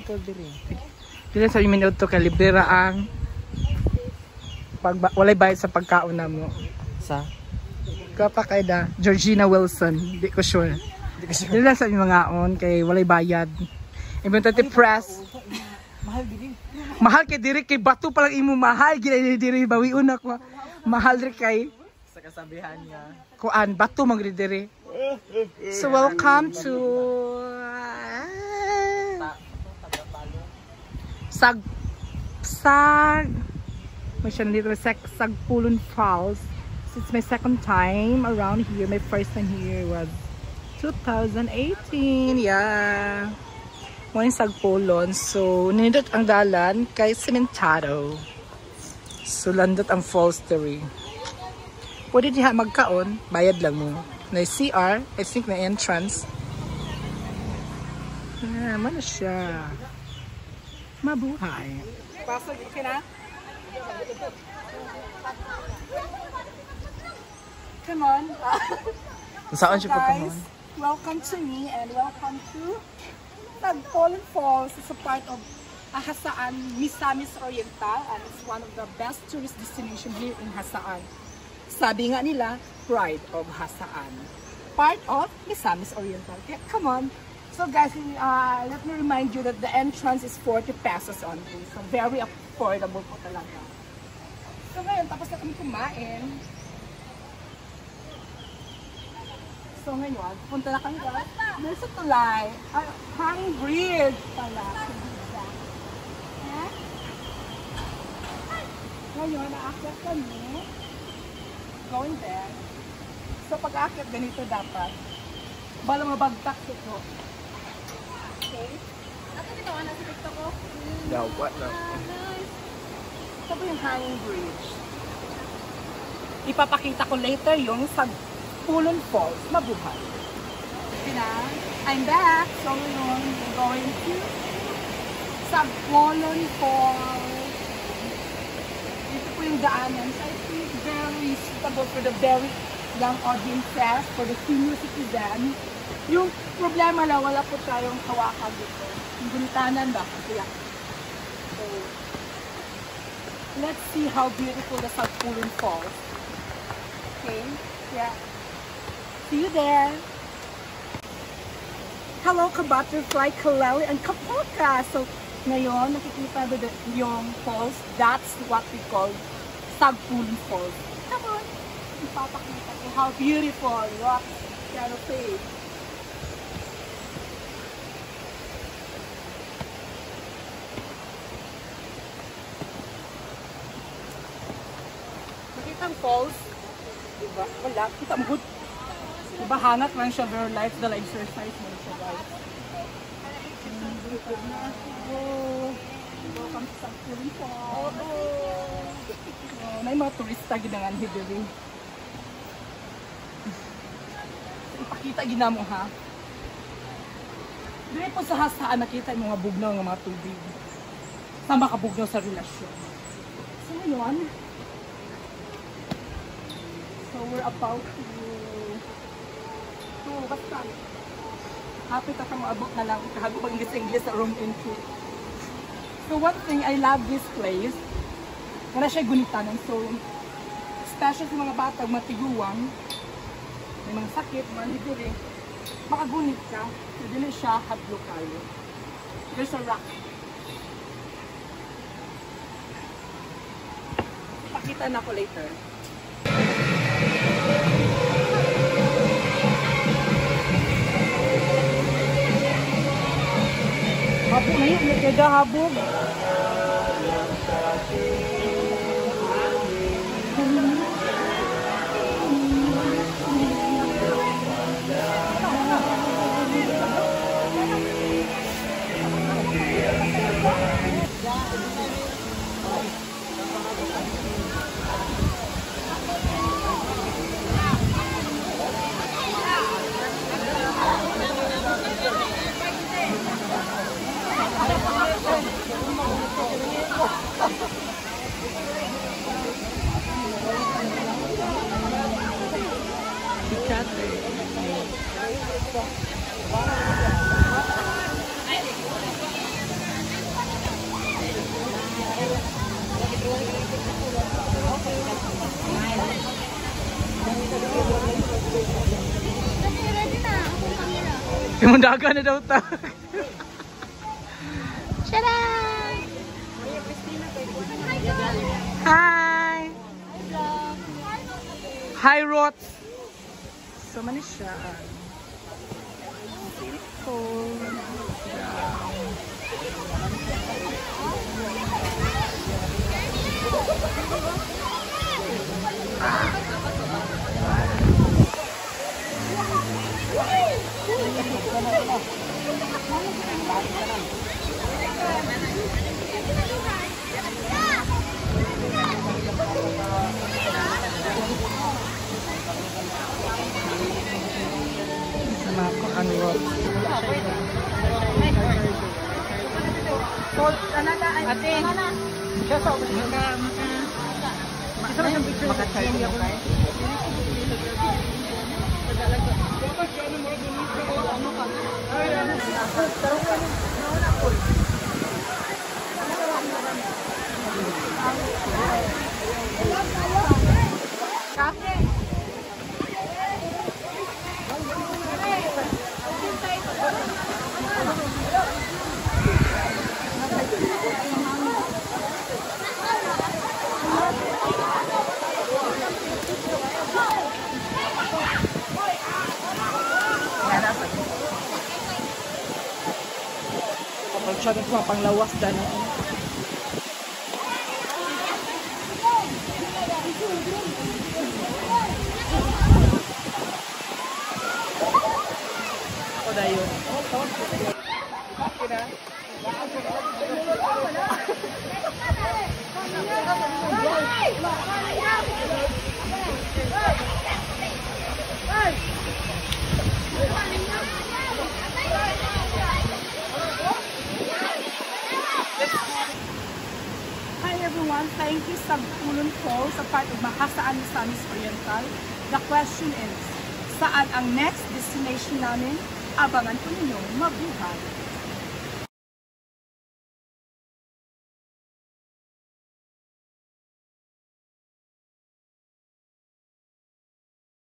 Motor diri. Dili sa minuto ka libera ang walay bayad sa pagkaon na mo. Sa? Kapa kay da Georgina Wilson, di ko sure. Dili lang sa mga on kay walay bayad. Importante press. Mahal diri. Mahal kay diri kay bato pa lang imo mahal gid diri bawion ako. Mahal diri kay Sa kasabihan niya. kuan bato man gid diri. So welcome to Sagpulon Falls. So it's my second time around here. My first time here was 2018. Yeah. Morning Sagpulon. So nindot ang dalan kay Cementado. So landot ang falls diri. Pwede diha magkaon, bayad lang mo. Na CR, I think na entrance. Ah, mana siya. Mabuhay. Pasok ka na? Come on. Saan siya po Guys, welcome to me and welcome to Sagpulon Falls. It's a part of Hasaan, Misamis Oriental, and it's one of the best tourist destination here in Hasaan. Sabi nga nila, Pride of Hasaan. Part of Misamis Oriental. Okay, come on. So guys, let me remind you that the entrance is 40 pesos only. So very affordable po talaga. So ngayon, tapos na kami kumain. So ngayon, punta na kami guys. There's a tulay. Hanging bridge pala. Ngayon, naakyat kami. Going there. So pag-aakyat ganito dapat. Bala mabagtak ito. Okay? Ako dito ka na sa TikTok ko? No, what no? Ito po yung hanging bridge. Ipapakita ko later yung Sagpulon Falls. Mabuhay. Okay na? I'm back. So ngayon, we're going to Sagpulon Falls. Ito po yung daanan. So I think very suitable for the very young audiences, for the senior citizen. Yung problema lang, wala po tayong hawakan dito. Yung gunitanan ba? Kaya. So, let's see how beautiful the Sagpulon Falls. Okay? Yeah. See you there. Hello, ka-butterfly, kaleli, and kapoka. So, ngayon, nakikita yung falls. That's what we call Sagpulon Falls. Come on. Ipapakita ko how beautiful. Rock, canopy. Nakita ang falls. Diba? Wala. Kita mo good. Diba hangat lang siya. Very lifestyle exercise mo siya guys. Welcome to Sagpulon Falls. May mga turista ginangan hidiri. Ipakita ginamo ha. Dili po sa Hasaan nakita yung mga bugnaw ng mga tubig. Sa makabugnaw sa relasyon. So ngayon, so we're about to basta. Happy ka maabot na lang. Kahago pag English sa room entry. So one thing, I love this place. Wala siya gunitanan. So, special sa mga bata, matiguang, may mga sakit, mga higuri, makagunit ka, so din siya hadlo kayo. There's a rock. Pakita na ko later. Habog na yun, may kada habog. Imundaga na daw ta. Tada! Hi! Hi, Rot! So, man siya. Sama ako ang Rot. Ate, Kapag siya ng mga panglawas dyan. Ako na yun. hi everyone, thank you sa Pulon Falls sa part of Mahasaan, Misamis Oriental. The question is, saan ang next destination namin? Abangan po ninyo, mabuhay!